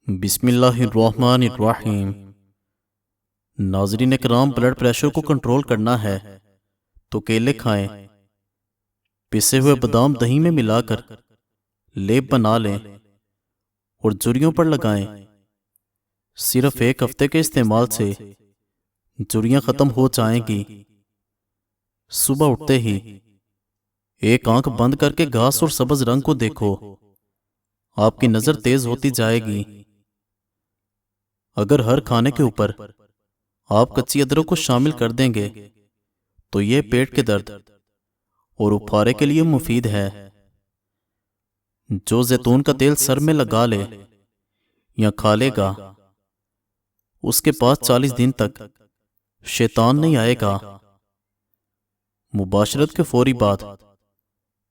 बिस्मिल्लाहिर्रहमानिर्रहीम। नाज़रीन इकराम, blood pressure को कंट्रोल करना है तो केले खाएं। पिसे हुए बादाम दही में मिलाकर लेप बना लें और झुर्रियों पर लगाएं। सिर्फ एक हफ्ते के इस्तेमाल से झुर्रियां ख़त्म हो जाएंगी। सुबह उठते ही एक आंख बंद करके घास और सब्ज रंग को देखो, आपकी नज़र तेज होती जाएगी। अगर हर खाने के ऊपर आप कच्ची अदरक को शामिल कर देंगे तो यह पेट के दर्द और उफारे के लिए मुफीद है। जो जैतून का तेल सर में लगा ले या खा लेगा, उसके पास 40 दिन तक शैतान नहीं आएगा। मुबाशरत के फौरी बाद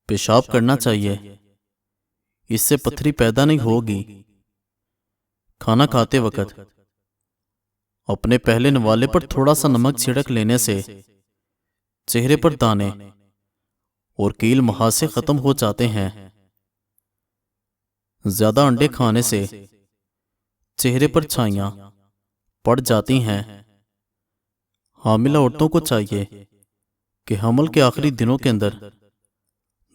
पेशाब करना चाहिए, इससे पथरी पैदा नहीं होगी। खाना खाते वक्त अपने पहले नवाले पर थोड़ा सा नमक छिड़क लेने से चेहरे पर दाने और कील मुहासे खत्म हो जाते हैं। ज्यादा अंडे खाने से चेहरे पर छाइयां पड़ जाती हैं। हामिला औरतों को चाहिए कि हमल के आखिरी दिनों के अंदर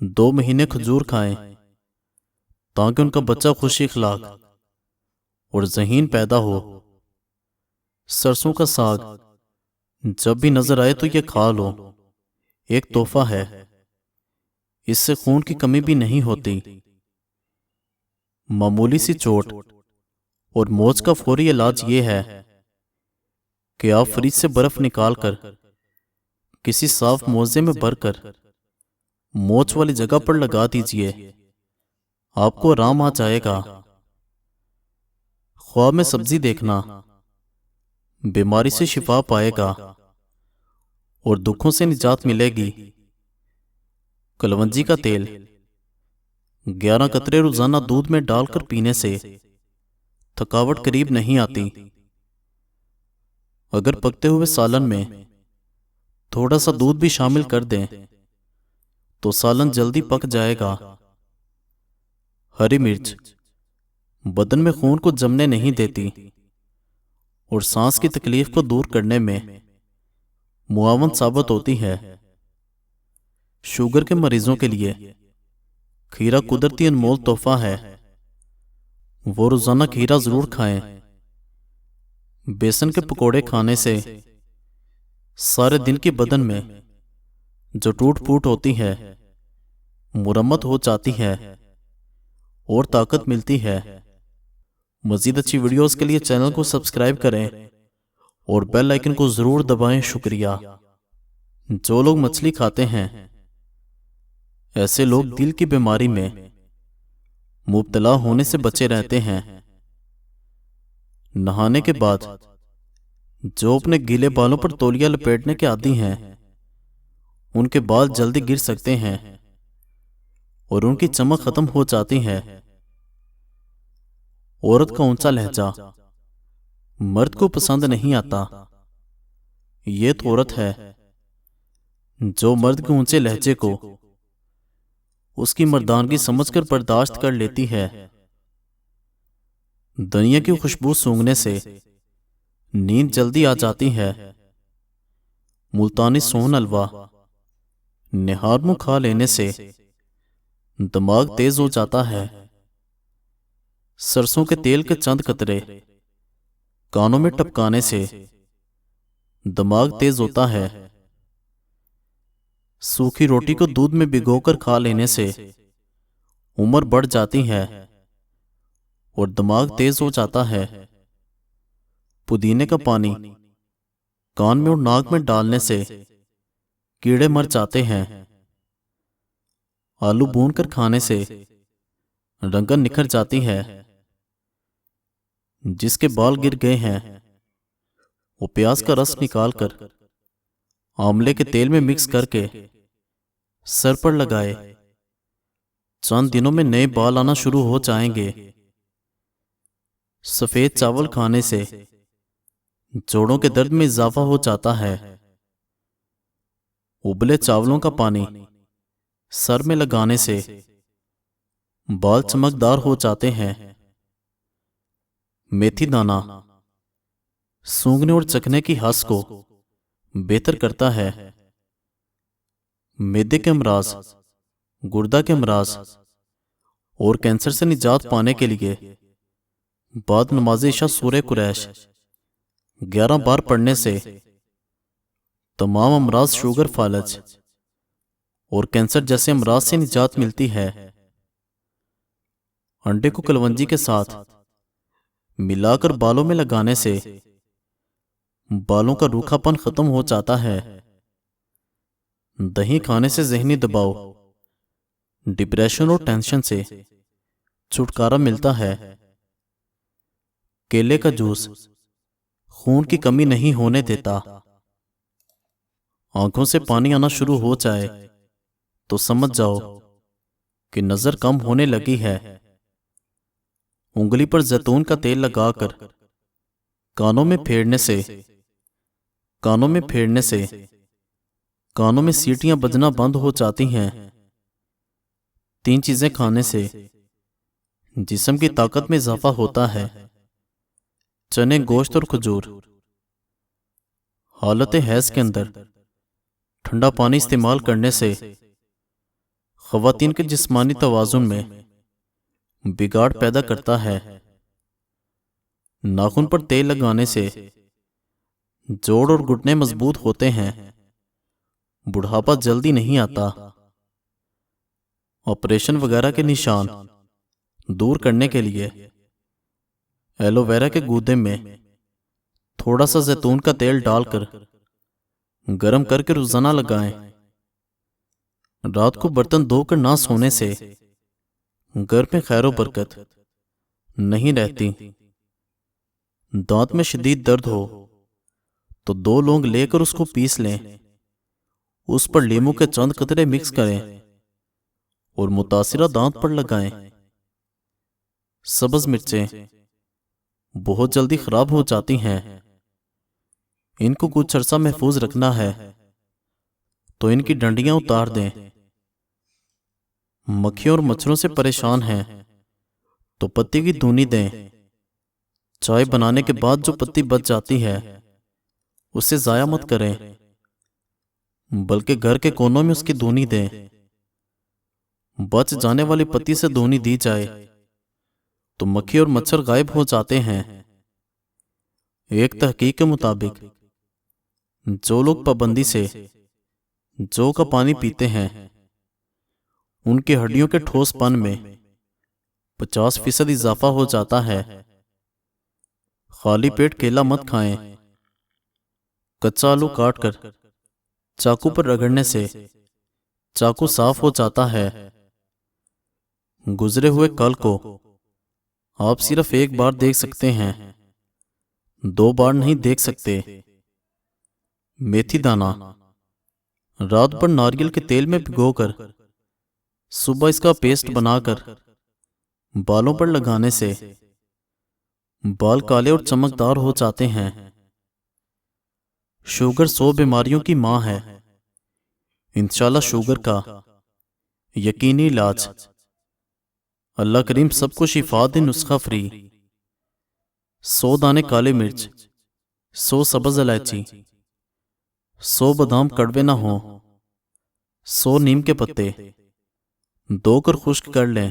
2 महीने खजूर खाएं ताकि उनका बच्चा खुशी अखलाक और ज़हीन पैदा हो। सरसों का साग जब भी नजर आए तो ये खा लो, एक तोहफा है। इससे खून की कमी भी नहीं होती। मामूली सी चोट और मोच का फौरी इलाज ये है कि आप फ्रिज से बर्फ निकालकर किसी साफ मोजे में भरकर मोच वाली जगह पर लगा दीजिए, आपको आराम आ जाएगा। ख्वाब में सब्जी देखना बीमारी से शिफा पाएगा और दुखों से निजात मिलेगी। कलवंजी का तेल 11 कतरे रोजाना दूध में डालकर पीने से थकावट करीब नहीं आती। अगर पकते हुए सालन में थोड़ा सा दूध भी शामिल कर दें तो सालन जल्दी पक जाएगा। हरी मिर्च बदन में खून को जमने नहीं देती और सांस की तकलीफ को दूर करने में मुआवन साबित होती है। शुगर के मरीजों के लिए खीरा कुदरती अनमोल तोहफा है, वो रोजाना खीरा जरूर खाएं। बेसन के पकोड़े खाने से सारे दिन की बदन में जो टूट फूट होती है मुरम्मत हो जाती है और ताकत मिलती है। मजीद अच्छी वीडियोस के लिए चैनल को सब्सक्राइब करें और बेल आइकन को जरूर दबाएं। शुक्रिया। जो लोग मछली खाते हैं, ऐसे लोग दिल की बीमारी में मुब्तला होने से बचे रहते हैं। नहाने के बाद जो अपने गीले बालों पर तौलिया लपेटने के आदी हैं, उनके बाल जल्दी गिर सकते हैं और उनकी चमक खत्म हो जाती है। औरत का ऊंचा लहजा मर्द को पसंद नहीं आता। ये तो औरत है जो मर्द के ऊंचे लहजे को उसकी मर्दानगी समझकर बर्दाश्त कर लेती है। दुनिया की खुशबू सूंघने से नींद जल्दी आ जाती है। मुल्तानी सोन हलवा निहार मुंह खा लेने से दिमाग तेज हो जाता है। सरसों के तेल के चंद कतरे कानों में टपकाने से दिमाग तेज होता है। सूखी रोटी को दूध में भिगोकर खा लेने से उम्र बढ़ जाती है और दिमाग तेज हो जाता है। पुदीने का पानी कान में और नाक में डालने से कीड़े मर जाते हैं। आलू भूनकर खाने से रंगत निखर जाती है। जिसके बाल गिर गए हैं वो प्याज का रस निकालकर आंवले के तेल में मिक्स करके सर पर लगाए। चंद दिनों में नए बाल आना शुरू हो जाएंगे। सफेद चावल खाने से जोड़ों के दर्द में इजाफा हो जाता है। उबले चावलों का पानी सर में लगाने से बाल चमकदार हो जाते हैं। मेथी दाना सूंघने और चखने की हस को बेहतर करता है। मैदे के अमराज, गुर्दा के अमराज और कैंसर से निजात पाने के लिए बाद नमाज इशा सूरह कुरैश 11 बार पढ़ने से तमाम अमराज, शुगर, फालज और कैंसर जैसे अमराज से निजात मिलती है। अंडे को कलवंजी के साथ मिलाकर बालों में लगाने से बालों का रूखापन खत्म हो जाता है। दही खाने से जहनी दबाव, डिप्रेशन और टेंशन से छुटकारा मिलता है। केले का जूस खून की कमी नहीं होने देता। आंखों से पानी आना शुरू हो जाए तो समझ जाओ कि नजर कम होने लगी है। उंगली पर जैतून का तेल लगाकर कानों में फेरने से कानों में सीटियां बजना बंद हो जाती हैं। 3 चीजें खाने से जिस्म की ताकत में इजाफा होता है। चने, गोश्त और खजूर। हालत हैज के अंदर ठंडा पानी इस्तेमाल करने से ख़वातीन के जिस्मानी तवाज़ुन में बिगाड़ पैदा करता है। नाखून पर तेल लगाने से जोड़ और घुटने मजबूत होते हैं। बुढ़ापा जल्दी नहीं आता। ऑपरेशन वगैरह के निशान दूर करने के लिए एलोवेरा के गूदे में थोड़ा सा जैतून का तेल डालकर गर्म करके रोजाना लगाएं। रात को बर्तन धोकर ना सोने से घर में खैरो बरकत नहीं रहती। दांत में शदीद दर्द हो तो 2 लौंग लेकर उसको पीस लें। उस पर लींबू के चंद कतरे मिक्स करें और मुतासिरा दांत पर लगाएं। सब्ज मिर्चें बहुत जल्दी खराब हो जाती हैं। इनको कुछ अरसा महफूज रखना है तो इनकी डंडियां उतार दें। मक्खियों और मच्छरों से परेशान हैं तो पत्ती की धुनी दें। चाय बनाने के बाद जो पत्ती बच जाती है उसे जाया मत करें, बल्कि घर के कोनों में उसकी धुनी दें। बच जाने वाली पत्ती से धुनी दी जाए तो मक्खी और मच्छर गायब हो जाते हैं। एक तहकीक के मुताबिक जो लोग पाबंदी से जौ का पानी पीते हैं उनकी हड्डियों के ठोसपन में 50% इजाफा हो जाता है। खाली पेट केला मत खाएं। कच्चा आलू काटकर चाकू पर रगड़ने से चाकू साफ हो जाता है। गुजरे हुए कल को आप सिर्फ एक बार देख सकते हैं, 2 बार नहीं देख सकते। मेथी दाना रात भर नारियल के तेल में भिगोकर सुबह इसका पेस्ट बनाकर बालों पर लगाने से बाल काले और चमकदार हो जाते हैं। शुगर 100 बीमारियों की मां है। इंशाल्लाह शुगर का यकीनी इलाज। अल्लाह करीम सबको शिफा दे। नुस्खा फ्री। 100 दाने काले मिर्च, 100 सब्ज इलायची, 100 बादाम कड़वे ना हो, 100 नीम के पत्ते धोकर खुश्क कर लें।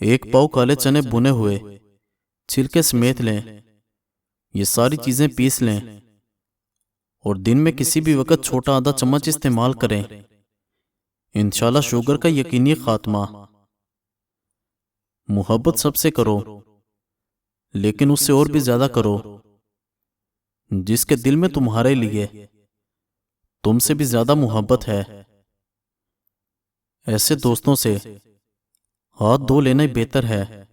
1 पाव काले चने भुने हुए छिलके समेत लें। ये सारी चीजें पीस लें और दिन में किसी भी वक्त छोटा आधा चम्मच इस्तेमाल करें। इंशाल्लाह शुगर का यकीनी खात्मा। मोहब्बत सबसे करो, लेकिन उससे और भी ज्यादा करो जिसके दिल में तुम्हारे लिए तुमसे भी ज्यादा मोहब्बत है। ऐसे दोस्तों से हाथ धो लेना ही बेहतर है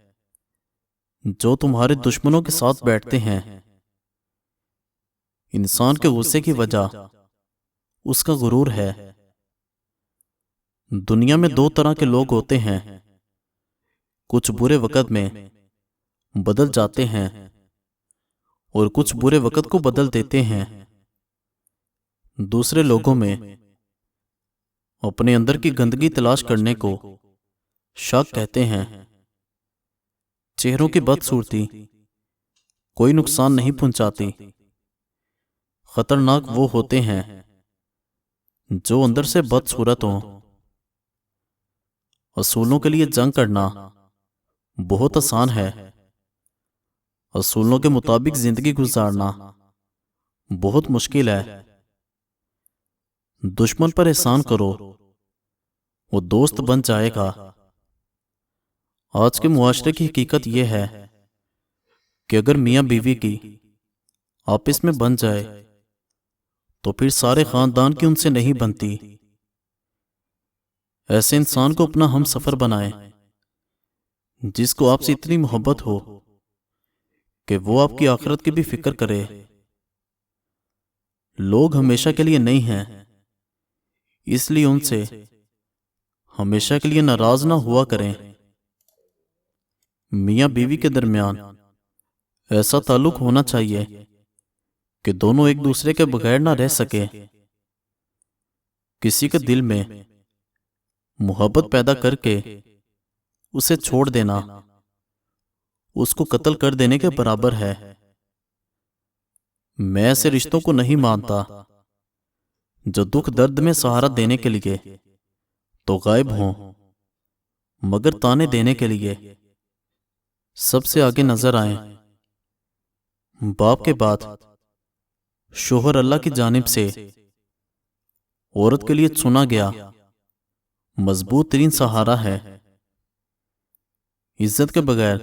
जो तुम्हारे दुश्मनों के साथ बैठते हैं। इंसान के गुस्से की वजह उसका गुरूर है। दुनिया में 2 तरह के लोग होते हैं, कुछ बुरे वक्त में बदल जाते हैं और कुछ बुरे वक्त को बदल देते हैं। दूसरे लोगों में अपने अंदर की गंदगी तलाश करने को शक कहते हैं। चेहरों की बदसूरती कोई नुकसान नहीं पहुंचाती। खतरनाक वो होते हैं जो अंदर से बदसूरत हों। असूलों के लिए जंग करना बहुत आसान है, असूलों के मुताबिक जिंदगी गुजारना बहुत मुश्किल है। दुश्मन पर एहसान करो, वो दोस्त बन जाएगा। आज के मुआशरे की हकीकत यह है कि अगर मियां बीवी की आपस में बन जाए तो फिर सारे खानदान की उनसे नहीं बनती। ऐसे इंसान को अपना हम सफर बनाएं जिसको आपसे इतनी मोहब्बत हो कि वो आपकी आखिरत की भी फिक्र करे। लोग हमेशा के लिए नहीं हैं, इसलिए उनसे हमेशा के लिए नाराज ना हुआ करें। मियां बीवी के दरमियान ऐसा ताल्लुक होना चाहिए कि दोनों एक दूसरे के बगैर ना रह सके। किसी के दिल में मोहब्बत पैदा करके उसे छोड़ देना उसको कत्ल कर देने के बराबर है। मैं ऐसे रिश्तों को नहीं मानता जो दुख दर्द में सहारा देने के लिए तो गायब हों, मगर ताने देने के लिए सबसे आगे नजर आए। बाप के बाद शोहर अल्लाह की जानिब से औरत के लिए चुना गया मजबूत तरीन सहारा है। इज्जत के बगैर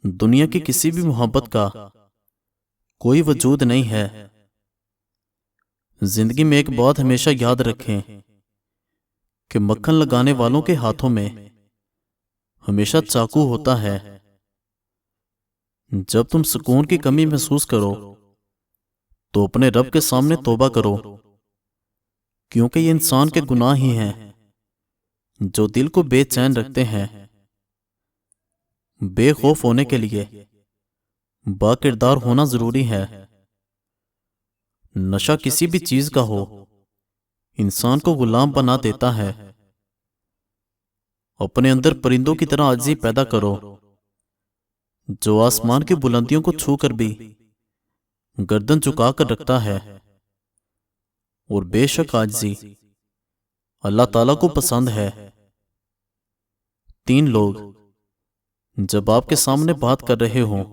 दुनिया की किसी भी मोहब्बत का कोई वजूद नहीं है। जिंदगी में एक बात हमेशा याद रखें कि मक्खन लगाने वालों के हाथों में हमेशा चाकू होता है। जब तुम सुकून की कमी महसूस करो तो अपने रब के सामने तौबा करो, क्योंकि ये इंसान के गुनाह ही हैं जो दिल को बेचैन रखते हैं। बेखौफ होने के लिए बाकिरदार होना जरूरी है। नशा किसी भी चीज का हो इंसान को गुलाम बना देता है। अपने अंदर परिंदों की तरह आजिज़ी पैदा करो जो आसमान की बुलंदियों को छूकर भी गर्दन झुकाकर रखता है। और बेशक आजिज़ी अल्लाह ताला को पसंद है। 3 लोग जब आपके सामने बात कर रहे हों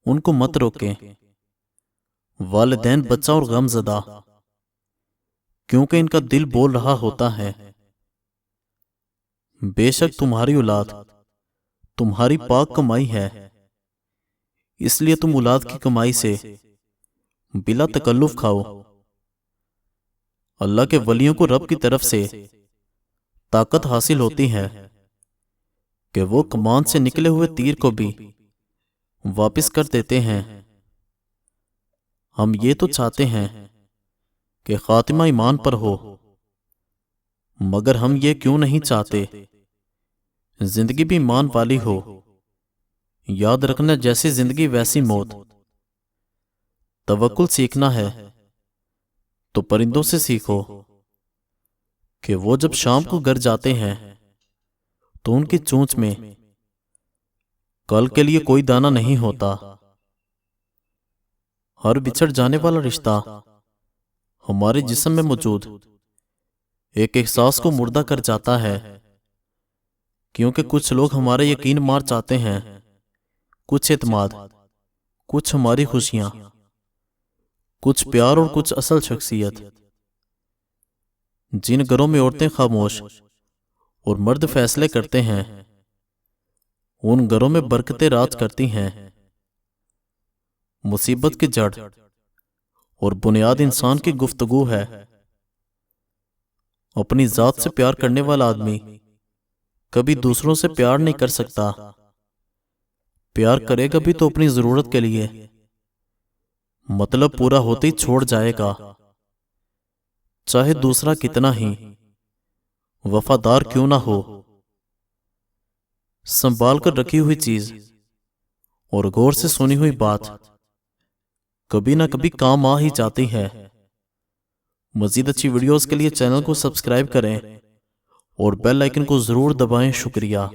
उनको मत रोकें। वालिदैन, बच्चा और गमज़दा, क्योंकि इनका दिल बोल रहा होता है। बेशक तुम्हारी औलाद तुम्हारी पाक कमाई है, इसलिए तुम औलाद की कमाई से बिला तकल्लुफ खाओ। अल्लाह के वलियों को रब की तरफ से ताकत हासिल होती है कि वो कमान से निकले हुए तीर को भी वापस कर देते हैं। हम ये तो चाहते हैं कि खातिमा ईमान पर हो, मगर हम ये क्यों नहीं चाहते जिंदगी भी ईमान वाली हो। याद रखना, जैसी जिंदगी वैसी मौत। तवक्कुल सीखना है तो परिंदों से सीखो कि वो जब शाम को घर जाते हैं तो उनकी चोंच में कल के लिए कोई दाना नहीं होता। हर बिछड़ जाने वाला रिश्ता हमारे जिस्म में मौजूद एक एहसास को मुर्दा कर जाता है, क्योंकि कुछ लोग हमारे यकीन मार चाहते हैं, कुछ एतमाद, कुछ हमारी खुशियां, कुछ प्यार और कुछ असल शख्सियत। जिन घरों में औरतें खामोश और मर्द फैसले करते हैं उन घरों में बरकतें राज करती हैं। मुसीबत की जड़ और बुनियाद इंसान की गुफ्तगू है। अपनी जात से प्यार करने वाला आदमी कभी दूसरों से प्यार नहीं कर सकता। प्यार करेगा भी तो अपनी जरूरत के लिए, मतलब पूरा होते ही छोड़ जाएगा, चाहे दूसरा कितना ही वफादार क्यों ना हो। संभाल कर रखी हुई चीज और गौर से सुनी हुई बात कभी ना कभी काम आ ही जाती है। मजीद अच्छी वीडियोस के लिए चैनल को सब्सक्राइब करें और बेल आइकन को जरूर दबाएं। शुक्रिया।